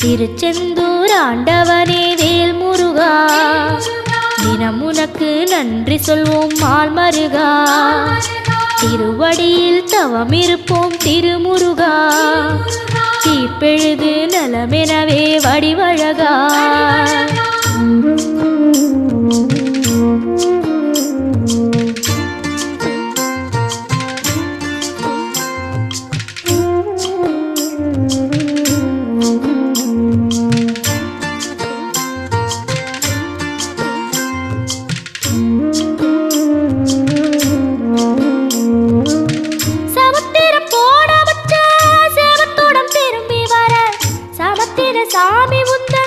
திருச்செந்தூர் ஆண்டவனே வேல் முருகா, தினம் உனக்கு நன்றி சொல்வோம் மால் மருகா. திருவடியில் தவம் இருப்போம் திருமுருகா, தீப்பெழுது நலமெனவே வடிவழகா. சாமி உந்த